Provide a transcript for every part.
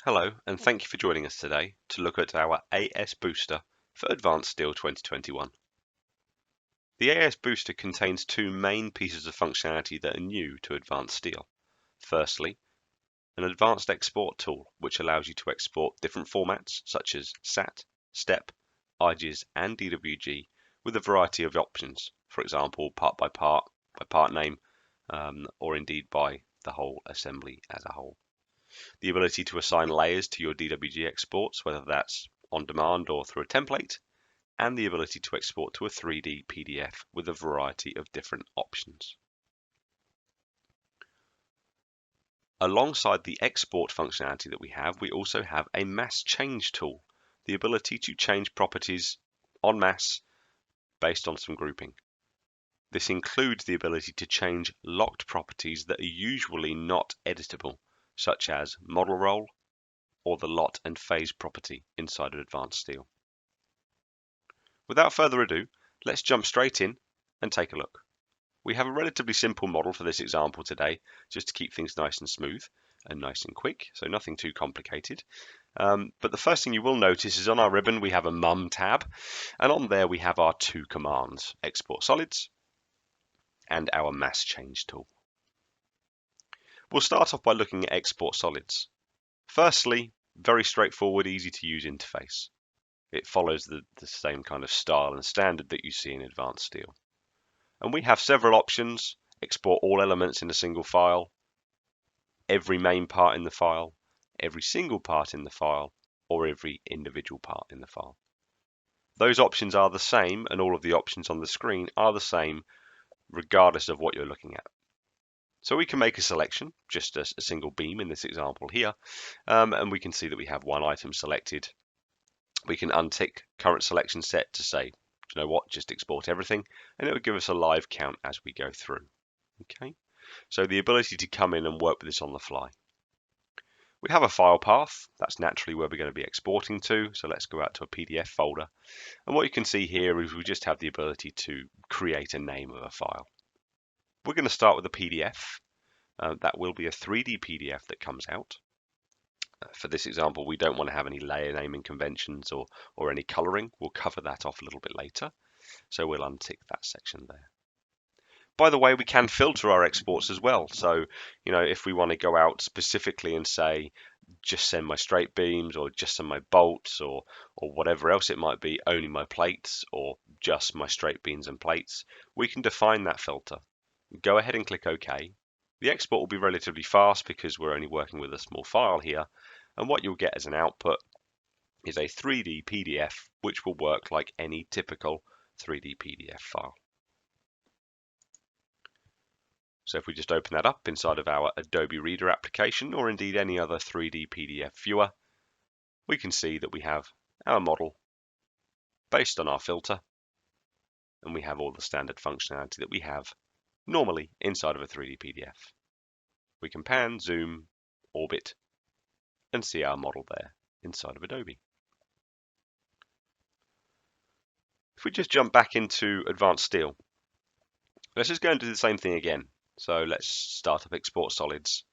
Hello, and thank you for joining us today to look at our AS Booster for Advanced Steel 2021. The AS Booster contains two main pieces of functionality that are new to Advanced Steel. Firstly, an advanced export tool which allows you to export different formats such as SAT, STEP, IGES and DWG with a variety of options, for example part by part name, or indeed by the whole assembly as a whole. The ability to assign layers to your DWG exports, whether that's on demand or through a template, and the ability to export to a 3D PDF with a variety of different options. Alongside the export functionality that we have, we also have a mass change tool, the ability to change properties en masse based on some grouping. This includes the ability to change locked properties that are usually not editable, such as model roll or the lot and phase property inside of Advanced Steel. Without further ado, let's jump straight in and take a look. We have a relatively simple model for this example today, just to keep things nice and smooth and nice and quick, so nothing too complicated. But the first thing you will notice is on our ribbon we have a Mum tab, and on there we have our two commands, Export Solids and our Mass Change tool. We'll start off by looking at Export Solids. Firstly, very straightforward, easy to use interface. It follows the same kind of style and standard that you see in Advanced Steel. And we have several options: export all elements in a single file, every main part in the file, every single part in the file, or every individual part in the file. Those options are the same, and all of the options on the screen are the same regardless of what you're looking at. So we can make a selection, just a single beam in this example here, and we can see that we have one item selected. We can untick current selection set to say, you know what, just export everything, and it will give us a live count as we go through. Okay, so the ability to come in and work with this on the fly. We have a file path, that's naturally where we're going to be exporting to, so let's go out to a PDF folder. And what you can see here is we just have the ability to create a name of a file. We're going to start with a PDF. That will be a 3D PDF that comes out. For this example, we don't want to have any layer naming conventions or any coloring. We'll cover that off a little bit later. So we'll untick that section there. By the way, we can filter our exports as well. So, if we want to go out specifically and say, just send my straight beams, or just send my bolts, or whatever else it might be, only my plates, or just my straight beams and plates, we can define that filter. Go ahead and click OK. The export will be relatively fast because we're only working with a small file here. And what you'll get as an output is a 3D PDF, which will work like any typical 3D PDF file. So if we just open that up inside of our Adobe Reader application, or indeed any other 3D PDF viewer, we can see that we have our model based on our filter, and we have all the standard functionality that we have normally inside of a 3D PDF. We can pan, zoom, orbit, and see our model there inside of Adobe. If we just jump back into Advanced Steel, let's just go and do the same thing again. So let's start up Export Solids.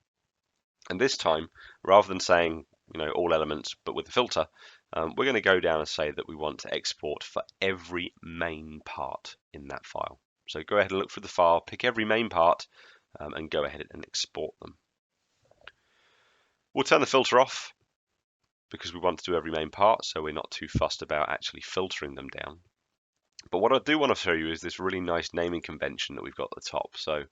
And this time, rather than saying, all elements, but with the filter, we're going to go down and say that we want to export for every main part in that file. So go ahead and look for the file, pick every main part, and go ahead and export them. We'll turn the filter off because we want to do every main part, so we're not too fussed about actually filtering them down. But what I do want to show you is this really nice naming convention that we've got at the top. So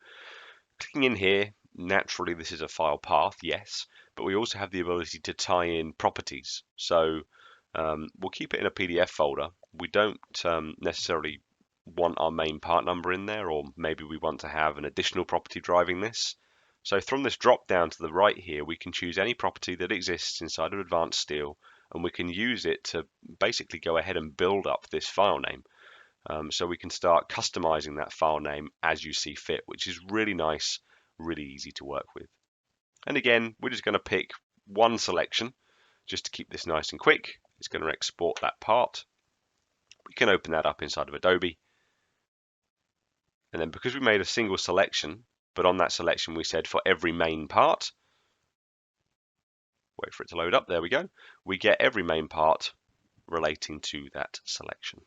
clicking in here, naturally this is a file path, yes, but we also have the ability to tie in properties. So we'll keep it in a PDF folder. We don't necessarily want our main part number in there, or maybe we want to have an additional property driving this. So from this drop down to the right here, we can choose any property that exists inside of Advanced Steel, and we can use it to basically go ahead and build up this file name. So we can start customizing that file name as you see fit, which is really nice, really easy to work with. And again, we're just going to pick one selection just to keep this nice and quick. It's going to export that part. We can open that up inside of Adobe. And then because we made a single selection, but on that selection we said for every main part, wait for it to load up, there we go, we get every main part relating to that selection.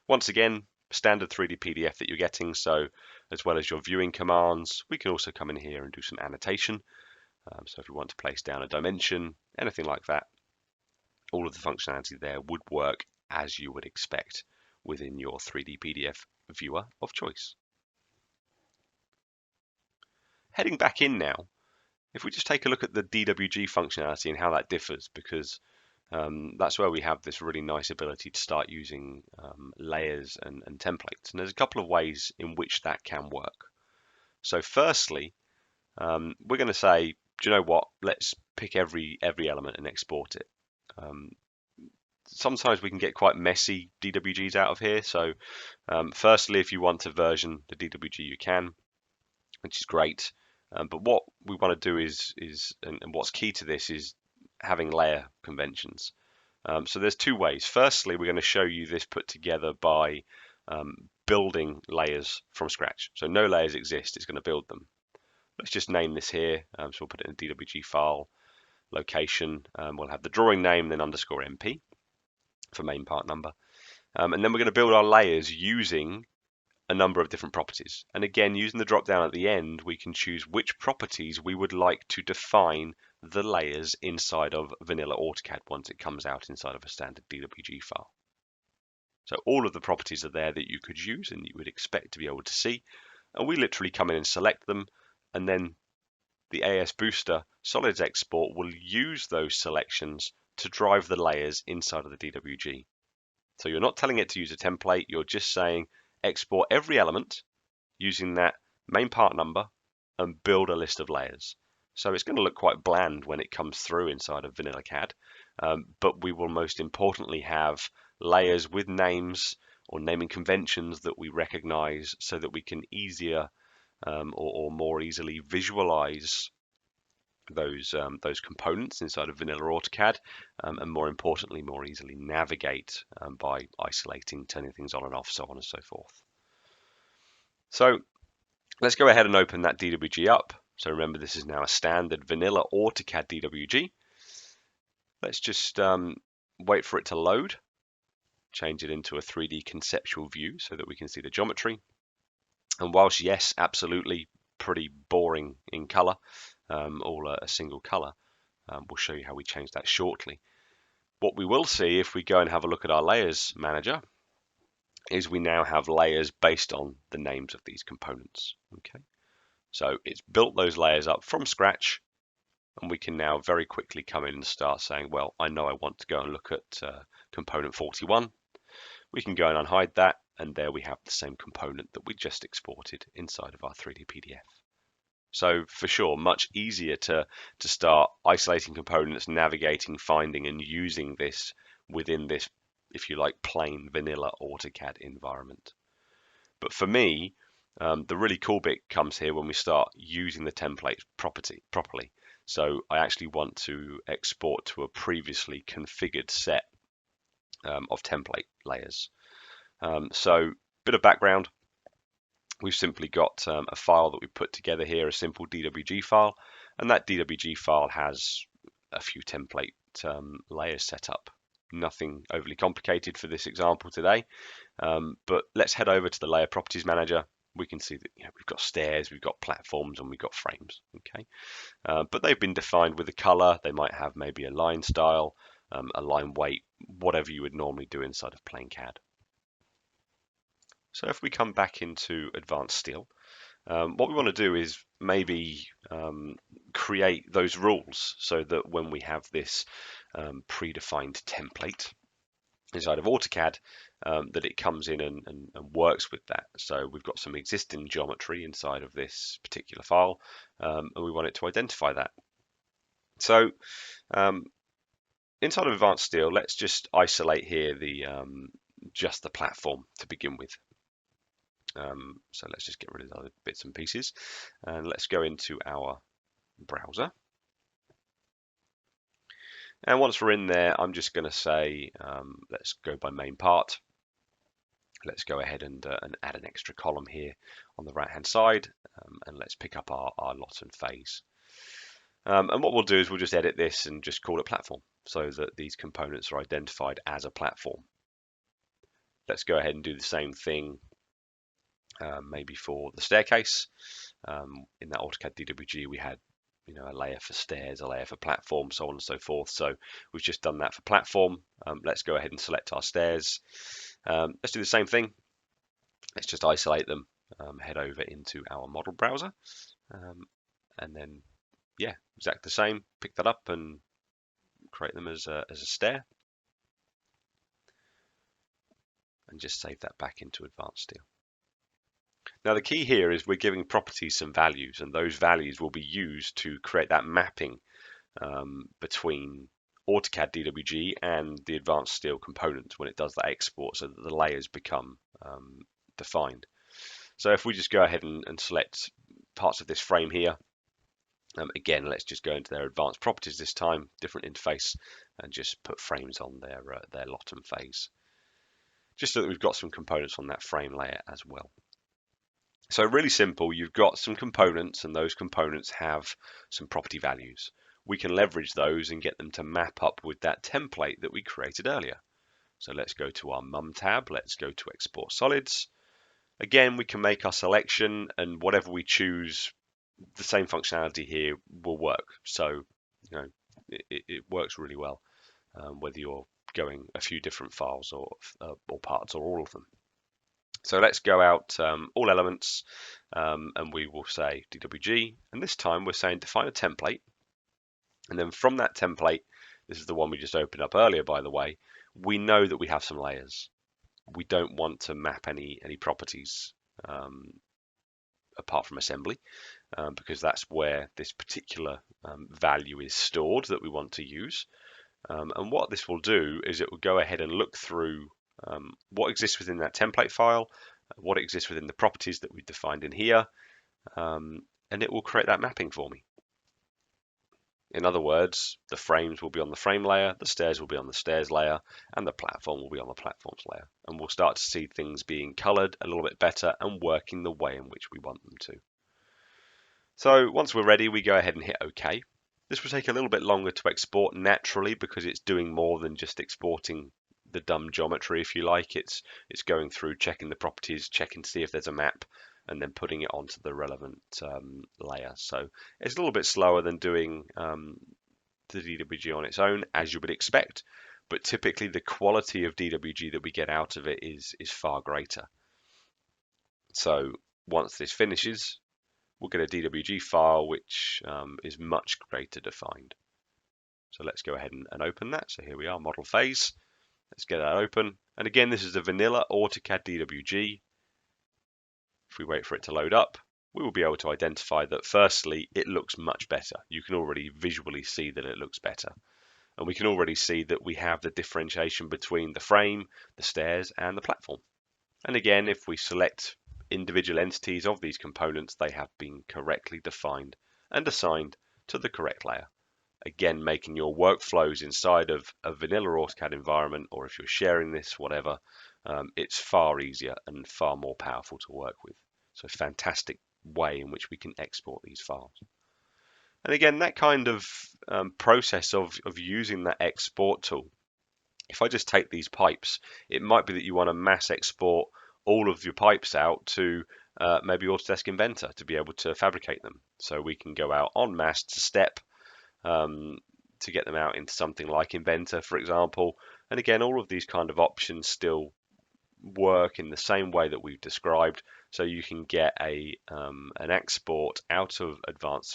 Once again, standard 3D PDF that you're getting, so as well as your viewing commands, we can also come in here and do some annotation. So if we want to place down a dimension, anything like that, all of the functionality there would work as you would expect within your 3D PDF viewer of choice. Heading back in now, if we just take a look at the DWG functionality and how that differs, because that's where we have this really nice ability to start using layers and templates. And there's a couple of ways in which that can work. So firstly, we're going to say, do you know what? Let's pick every element and export it. Sometimes we can get quite messy DWGs out of here. So firstly, if you want to version the DWG, you can, which is great. But what we want to do is and what's key to this is having layer conventions. So there's two ways. Firstly, we're going to show you this put together by building layers from scratch. So no layers exist, it's going to build them. Let's just name this here. So we'll put it in a DWG file, location. We'll have the drawing name, then underscore MP for main part number. And then we're going to build our layers using a number of different properties. And again, using the drop down at the end, we can choose which properties we would like to define the layers inside of vanilla AutoCAD once it comes out inside of a standard DWG file. So all of the properties are there that you could use and you would expect to be able to see. And we literally come in and select them, and then the AS Booster Solids export will use those selections to drive the layers inside of the DWG. So you're not telling it to use a template, you're just saying export every element using that main part number and build a list of layers. So it's going to look quite bland when it comes through inside of Vanilla CAD, but we will most importantly have layers with names or naming conventions that we recognize so that we can easier or more easily visualize those components inside of Vanilla AutoCAD, and more importantly, more easily navigate by isolating, turning things on and off, so on and so forth. So let's go ahead and open that DWG up. So remember, this is now a standard Vanilla AutoCAD DWG. Let's just wait for it to load, change it into a 3D conceptual view so that we can see the geometry. And whilst, yes, absolutely pretty boring in color, all a single color, we'll show you how we change that shortly. What we will see if we go and have a look at our layers manager is we now have layers based on the names of these components. Okay, so it's built those layers up from scratch, and we can now very quickly come in and start saying, well, I know I want to go and look at component 41. We can go and unhide that, and there we have the same component that we just exported inside of our 3D PDF. So for sure, much easier to start isolating components, navigating, finding, and using this within this, if you like, plain vanilla AutoCAD environment. But for me, the really cool bit comes here when we start using the templates properly. So I actually want to export to a previously configured set of template layers. So bit of background. We've simply got a file that we put together here, a simple DWG file, and that DWG file has a few template layers set up. Nothing overly complicated for this example today, but let's head over to the Layer Properties Manager. We can see that we've got stairs, we've got platforms, and we've got frames. Okay, but they've been defined with a color. They might have maybe a line style, a line weight, whatever you would normally do inside of plain CAD. So if we come back into Advanced Steel, what we want to do is maybe create those rules so that when we have this predefined template inside of AutoCAD, that it comes in and works with that. So we've got some existing geometry inside of this particular file, and we want it to identify that. So inside of Advanced Steel, let's just isolate here the just the platform to begin with. So let's just get rid of the other bits and pieces, and let's go into our browser. And once we're in there, I'm just going to say, let's go by main part. Let's go ahead and add an extra column here on the right hand side, and let's pick up our lot and phase. And what we'll do is we'll just edit this and just call it platform so that these components are identified as a platform. Let's go ahead and do the same thing maybe for the staircase. In that AutoCAD DWG we had a layer for stairs, a layer for platform, so on and so forth. So we've just done that for platform. Let's go ahead and select our stairs. Let's do the same thing. Let's just isolate them, head over into our model browser, and then yeah, exactly the same. Pick that up and create them as a stair, and just save that back into Advanced Steel. Now the key here is we're giving properties some values, and those values will be used to create that mapping between AutoCAD DWG and the Advanced Steel component when it does that export, so that the layers become defined. So if we just go ahead and select parts of this frame here, again, let's just go into their advanced properties this time, different interface, and just put frames on their lot and phase, just so that we've got some components on that frame layer as well. So really simple, you've got some components and those components have some property values. We can leverage those and get them to map up with that template that we created earlier. So let's go to our Mum tab, let's go to Export Solids. Again, we can make our selection, and whatever we choose, the same functionality here will work. So it works really well, whether you're going a few different files or parts or all of them. So let's go out all elements, and we will say DWG, and this time we're saying define a template, and then from that template, this is the one we just opened up earlier, by the way, we know that we have some layers. We don't want to map any properties apart from assembly, because that's where this particular value is stored that we want to use. And what this will do is it will go ahead and look through what exists within that template file, what exists within the properties that we defined in here, and it will create that mapping for me. In other words, the frames will be on the frame layer, the stairs will be on the stairs layer, and the platform will be on the platforms layer. And we'll start to see things being colored a little bit better and working the way in which we want them to. So once we're ready, we go ahead and hit OK. This will take a little bit longer to export naturally because it's doing more than just exporting the dumb geometry, if you like. It's going through, checking the properties, checking to see if there's a map, and then putting it onto the relevant layer. So it's a little bit slower than doing the DWG on its own, as you would expect, but typically the quality of DWG that we get out of it is far greater. So once this finishes, we'll get a DWG file which is much greater defined. So let's go ahead and open that. So here we are, model phase. Let's get that open. And again, this is a vanilla AutoCAD DWG. If we wait for it to load up, we will be able to identify that firstly, it looks much better. You can already visually see that it looks better. And we can already see that we have the differentiation between the frame, the stairs, and the platform. And again, if we select individual entities of these components, they have been correctly defined and assigned to the correct layer. Again, making your workflows inside of a vanilla AutoCAD environment, or if you're sharing this, whatever, it's far easier and far more powerful to work with. So fantastic way in which we can export these files. And again, that kind of process of using that export tool, if I just take these pipes, it might be that you want to mass export all of your pipes out to maybe Autodesk Inventor to be able to fabricate them. So we can go out en masse to step to get them out into something like Inventor, for example. And again, all of these kind of options still work in the same way that we've described. So you can get an export out of Advanced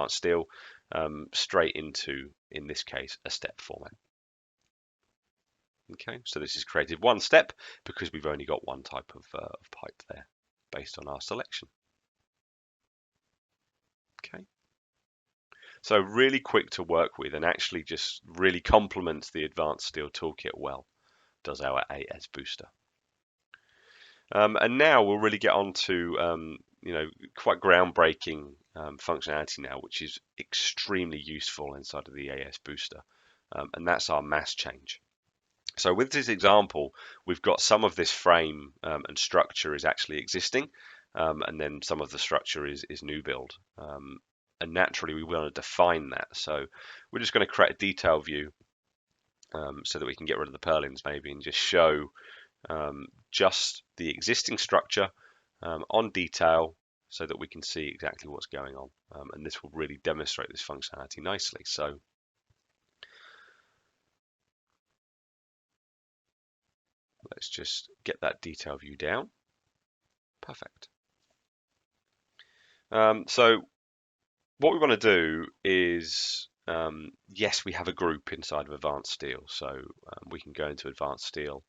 Steel, straight into, in this case, a step format. Okay, so this is created one step because we've only got one type of pipe there based on our selection. Okay. So really quick to work with and actually just really complements the Advanced Steel toolkit well, does our AS booster. And now we'll really get on to quite groundbreaking functionality now, which is extremely useful inside of the AS booster, and that's our mass change. So with this example, we've got some of this frame and structure is actually existing, and then some of the structure is new build. and naturally we want to define that. So we're just going to create a detail view so that we can get rid of the purlins maybe and just show just the existing structure on detail so that we can see exactly what's going on. And this will really demonstrate this functionality nicely. So let's just get that detail view down. Perfect. So what we want to do is, yes, we have a group inside of Advanced Steel. So we can go into Advanced Steel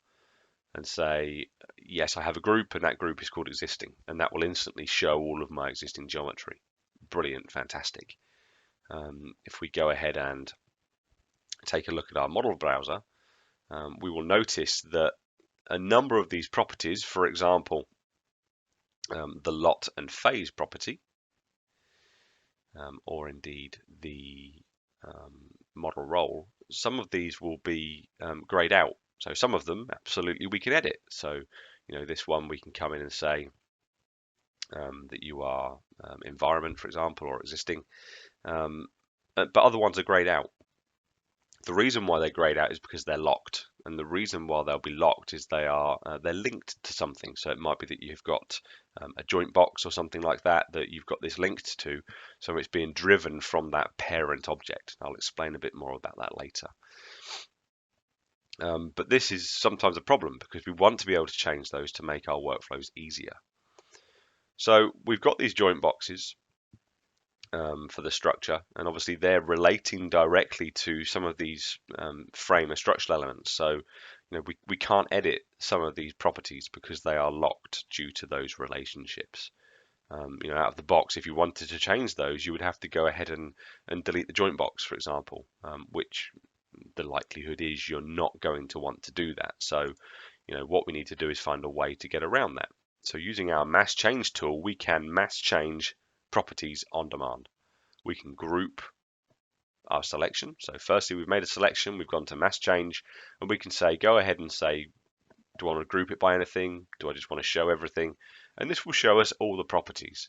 and say, yes, I have a group, and that group is called existing, and that will instantly show all of my existing geometry. Brilliant, fantastic. If we go ahead and take a look at our model browser, we will notice that a number of these properties, for example, the lot and phase property, or indeed the model role, some of these will be grayed out. So some of them, absolutely, we can edit. So, this one we can come in and say that you are environment, for example, or existing. But other ones are grayed out. The reason why they're grayed out is because they're locked, and the reason why they'll be locked is they're linked to something. So it might be that you've got a joint box or something like that you've got this linked to, so it's being driven from that parent object. I'll explain a bit more about that later. But this is sometimes a problem because we want to be able to change those to make our workflows easier. So we've got these joint boxes for the structure, and obviously they're relating directly to some of these frame and structural elements. So we can't edit some of these properties because they are locked due to those relationships. Out of the box, if you wanted to change those, you would have to go ahead and delete the joint box, for example, which the likelihood is you're not going to want to do that. So what we need to do is find a way to get around that. So using our mass change tool, we can mass change properties on demand. We can group our selection. So firstly, we've made a selection, we've gone to mass change, and we can say, go ahead and say, do I want to group it by anything? Do I just want to show everything? And this will show us all the properties.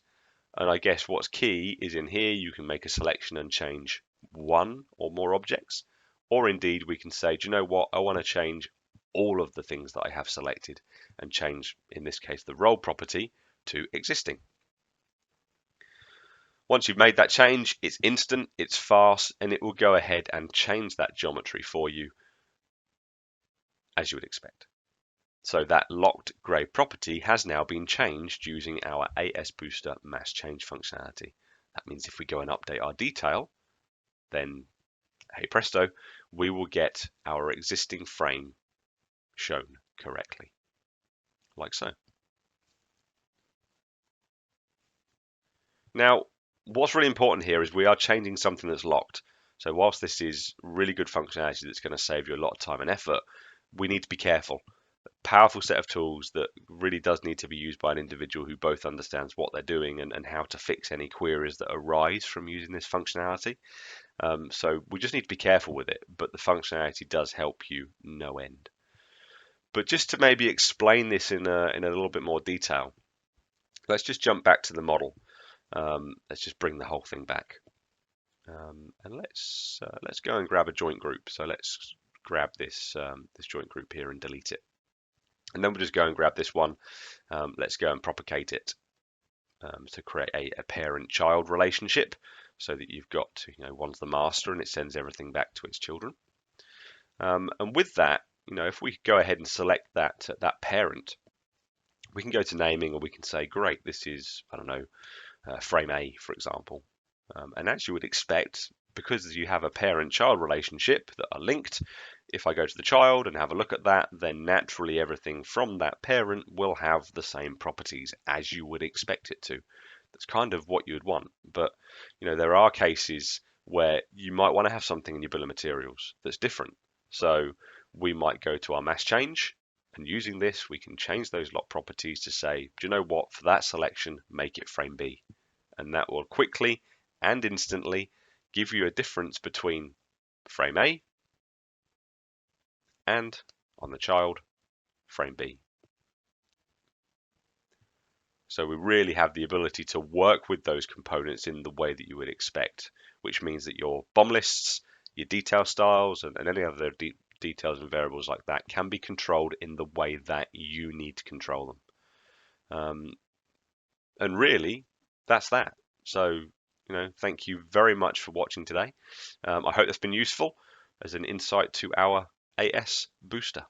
And I guess what's key is in here, you can make a selection and change one or more objects. Or indeed, we can say, do you know what? I want to change all of the things that I have selected and change, in this case, the role property to existing. Once you've made that change, it's instant, it's fast, and it will go ahead and change that geometry for you as you would expect. So that locked gray property has now been changed using our AS Booster mass change functionality. That means if we go and update our detail, then hey presto, we will get our existing frame shown correctly, like so. Now, what's really important here is we are changing something that's locked. So whilst this is really good functionality that's going to save you a lot of time and effort, we need to be careful. Powerful set of tools that really does need to be used by an individual who both understands what they're doing and how to fix any queries that arise from using this functionality. So we just need to be careful with it, but the functionality does help you no end. But just to maybe explain this in a little bit more detail, let's just jump back to the model. Let's just bring the whole thing back. And let's go and grab a joint group. So let's grab this joint group here and delete it. And then we'll just go and grab this one. Let's go and propagate it to create a parent-child relationship so that you've got, one's the master and it sends everything back to its children. And with that, if we go ahead and select that parent, we can go to naming and we can say, great, this is, I don't know, frame A, for example. And as you would expect, because you have a parent-child relationship that are linked, if I go to the child and have a look at that, then naturally everything from that parent will have the same properties as you would expect it to. That's kind of what you would want. But, there are cases where you might want to have something in your bill of materials that's different. So we might go to our mass change, and using this, we can change those lot properties to say, do you know what, for that selection, make it frame B. And that will quickly and instantly give you a difference between frame A and, on the child, frame B. So we really have the ability to work with those components in the way that you would expect, which means that your BOM lists, your detail styles, and any other details and variables like that can be controlled in the way that you need to control them. And really, that's that. So, thank you very much for watching today. I hope that's been useful as an insight to our AS booster.